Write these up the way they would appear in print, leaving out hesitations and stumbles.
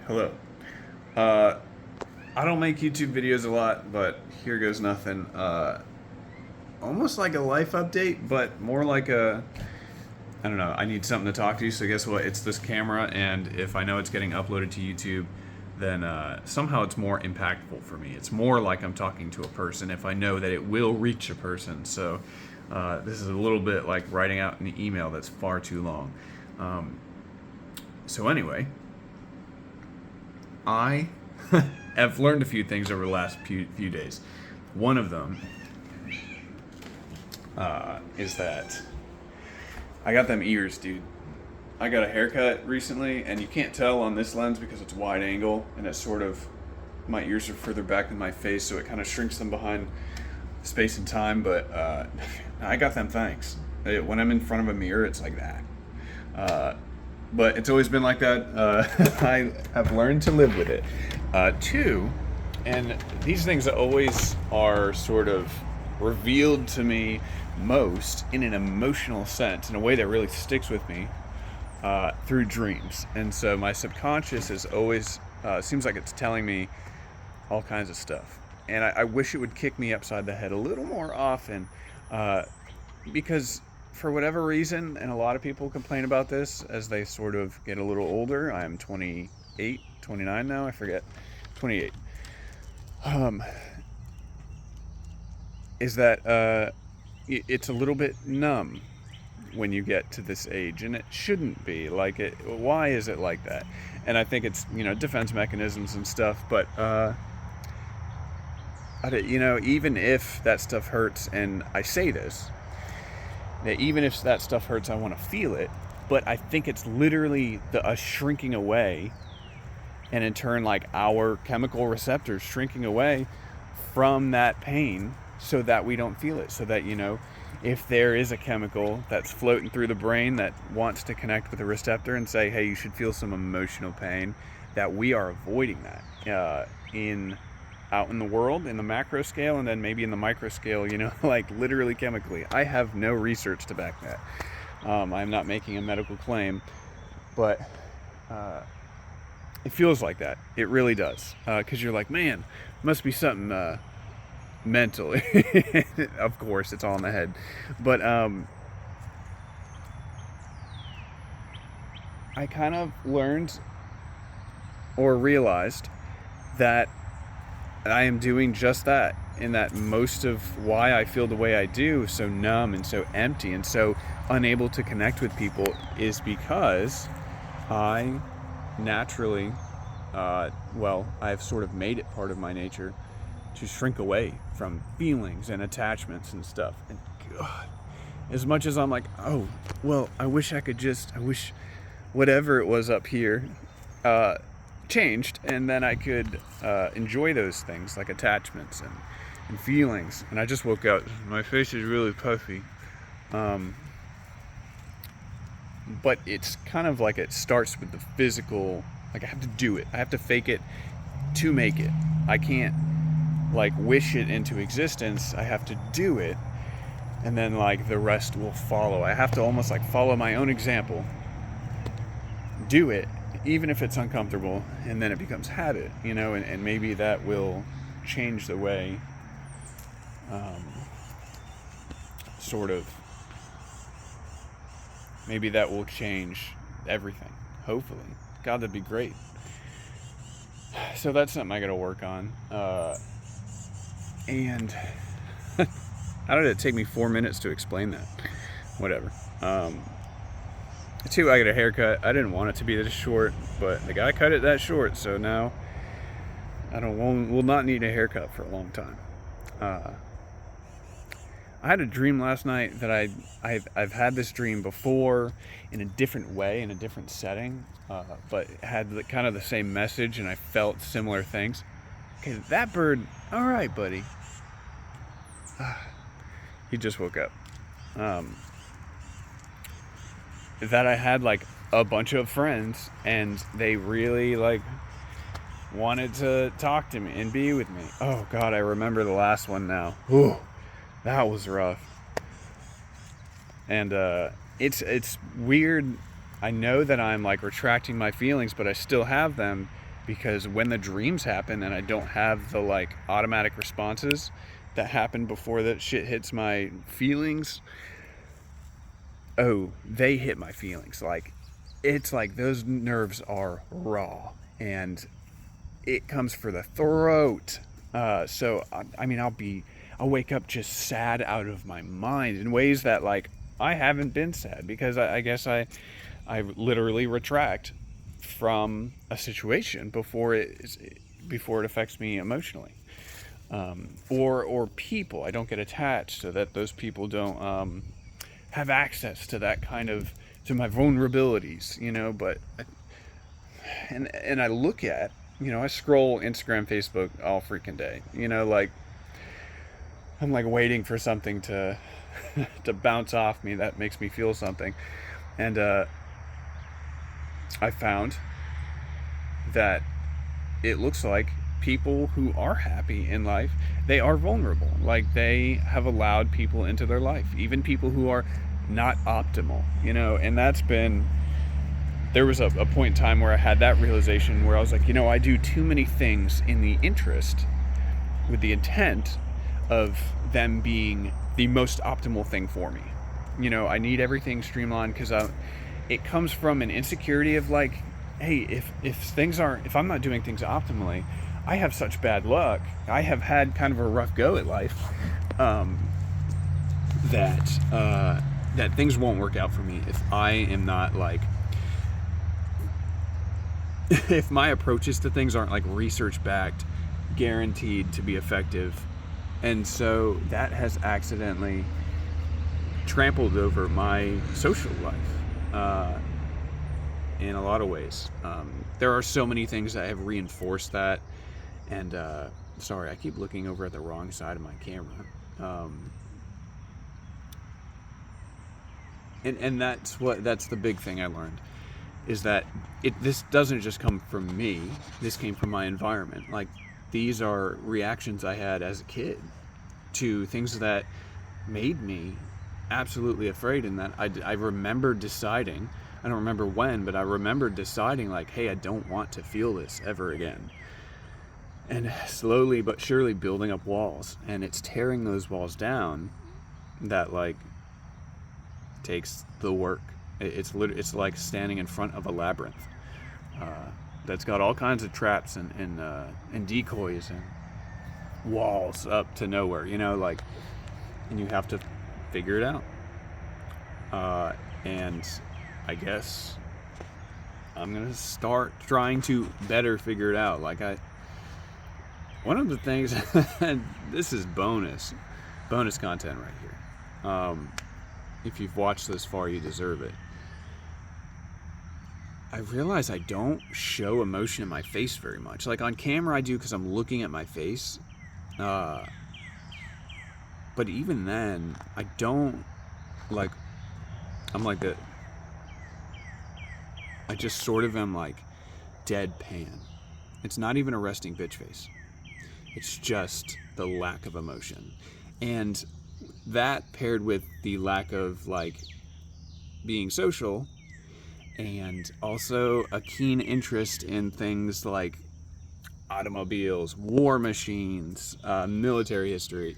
Hello. Uh, I don't make YouTube videos a lot, but here goes nothing. Almost like a life update, but more like I don't know. I need something to talk to you, so guess what? It's this camera, and if I know it's getting uploaded to YouTube, then somehow it's more impactful for me. It's more like I'm talking to a person if I know that it will reach a person. So this is a little bit like writing out an email that's far too long. Um, so anyway, I have learned a few things over the last few days. One of them is that I got them ears, dude. I got a haircut recently, and you can't tell on this lens because it's wide angle, and it's sort of my ears are further back than my face, so it kind of shrinks them behind space and time. But I got them thanks. When I'm in front of a mirror, it's like that. Uh, but it's always been like that. I have learned to live with it. Two, and these things always are sort of revealed to me most in an emotional sense, in a way that really sticks with me through dreams. And so my subconscious is always, seems like it's telling me all kinds of stuff. And I wish it would kick me upside the head a little more often uh, because for whatever reason, and a lot of people complain about this as they sort of get a little older. I'm 28, 29 now, I forget. 28. Um, is that it's a little bit numb when you get to this age, and it shouldn't be like it. Why is it like that? And I think it's defense mechanisms and stuff, but even if that stuff hurts, and I say this, that even if that stuff hurts, I want to feel it, but I think it's literally a shrinking away, and in turn, like our chemical receptors shrinking away from that pain so that we don't feel it. So that, if there is a chemical that's floating through the brain that wants to connect with a receptor and say, hey, you should feel some emotional pain, that we are avoiding that out in the world, in the macro scale, and then maybe in the micro scale, like literally chemically. I have no research to back that. I'm not making a medical claim, but it feels like that. It really does. Because you're like, man, must be something mental. Of course, it's all in the head. But I kind of learned or realized that I am doing just that, and that most of why I feel the way I do, so numb and so empty and so unable to connect with people, is because I naturally, I've sort of made it part of my nature to shrink away from feelings and attachments and stuff. And God, as much as I'm like, oh, well, I wish whatever it was up here changed, and then I could enjoy those things like attachments and feelings. And I just woke up. My face is really puffy. But it's kind of like it starts with the physical. Like I have to do it. I have to fake it to make it. I can't like wish it into existence. I have to do it, and then like the rest will follow. I have to almost like follow my own example, do it, even if it's uncomfortable, and then it becomes habit, and maybe that will change the way, sort of, maybe that will change everything, hopefully. God, that'd be great. So that's something I gotta work on. And how did it take me 4 minutes to explain that? Whatever. Two, I got a haircut. I didn't want it to be this short, but the guy cut it that short, so now will not need a haircut for a long time. I had a dream last night that I've had this dream before in a different way, in a different setting, but it had kind of the same message, and I felt similar things. Okay, that bird. All right, buddy. He just woke up. That I had like a bunch of friends, and they really like wanted to talk to me and be with me. Oh God, I remember the last one now. Ooh, that was rough. And it's weird. I know that I'm like retracting my feelings, but I still have them. because when the dreams happen and I don't have the like automatic responses that happen before that shit hits my feelings, oh, they hit my feelings. Like, it's like those nerves are raw and it comes for the throat. So I mean, I'll wake up just sad out of my mind in ways that like I haven't been sad, because I guess I literally retract from a situation before it affects me emotionally. Or people. I don't get attached so that those people don't have access to that kind of, to my vulnerabilities, you know. But and I look at, you know, I scroll Instagram, Facebook all freaking day, you know, like I'm like waiting for something to to bounce off me that makes me feel something. And I found that it looks like people who are happy in life, they are vulnerable. Like, they have allowed people into their life, even people who are not optimal, you know. And that's been, there was a point in time where I had that realization where I was like, you know, I do too many things in the interest, with the intent of them being the most optimal thing for me. You know, I need everything streamlined because it comes from an insecurity of like, hey, if I'm not doing things optimally, I have such bad luck. I have had kind of a rough go at life, that things won't work out for me if I am not like, if my approaches to things aren't like research backed, guaranteed to be effective. And so that has accidentally trampled over my social life in a lot of ways. There are so many things that have reinforced that. And sorry, I keep looking over at the wrong side of my camera. And that's the big thing I learned, is that this doesn't just come from me. This came from my environment. Like, these are reactions I had as a kid to things that made me absolutely afraid, and that I remember deciding, I don't remember when, but I remember deciding like, hey, I don't want to feel this ever again. And slowly but surely building up walls, and it's tearing those walls down that like takes the work. It's like standing in front of a labyrinth that's got all kinds of traps and decoys and walls up to nowhere, you know, like, and you have to figure it out. And I guess I'm gonna start trying to better figure it out. Like, one of the things, and this is bonus content right here. If you've watched this far, you deserve it. I realize I don't show emotion in my face very much. Like, on camera I do because I'm looking at my face. But even then, I don't, like, I'm like that. I just sort of am like deadpan. It's not even a resting bitch face. It's just the lack of emotion. And that paired with the lack of like being social, and also a keen interest in things like automobiles, war machines, military history.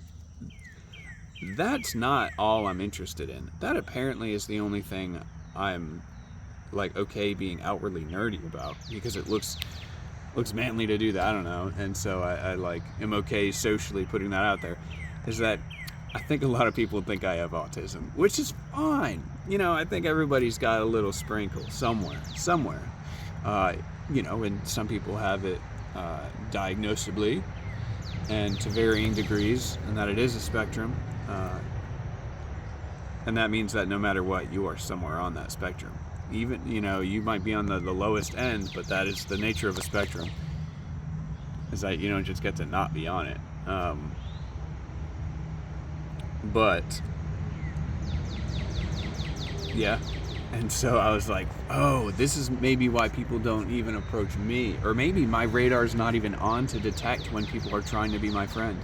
That's not all I'm interested in. That apparently is the only thing I'm like okay being outwardly nerdy about, because it looks manly to do that. I don't know. And so I like am okay socially putting that out there. Is that I think a lot of people think I have autism, which is fine. You know, I think everybody's got a little sprinkle somewhere. You know, and some people have it diagnosably and to varying degrees, and that it is a spectrum. And that means that no matter what, you are somewhere on that spectrum. Even, you know, you might be on the lowest end, but that is the nature of a spectrum, is that you don't just get to not be on it. But yeah, and so I was like, oh, this is maybe why people don't even approach me, or maybe my radar's not even on to detect when people are trying to be my friend.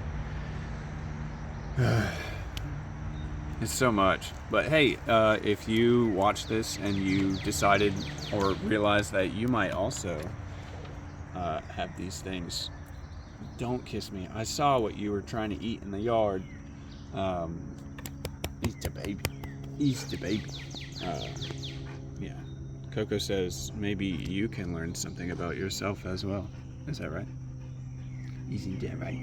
It's so much. But hey, if you watch this and you decided or realized that you might also have these things. Don't kiss me. I saw what you were trying to eat in the yard. Easter baby. Easter baby. Yeah. Coco says maybe you can learn something about yourself as well. Is that right? Isn't that right?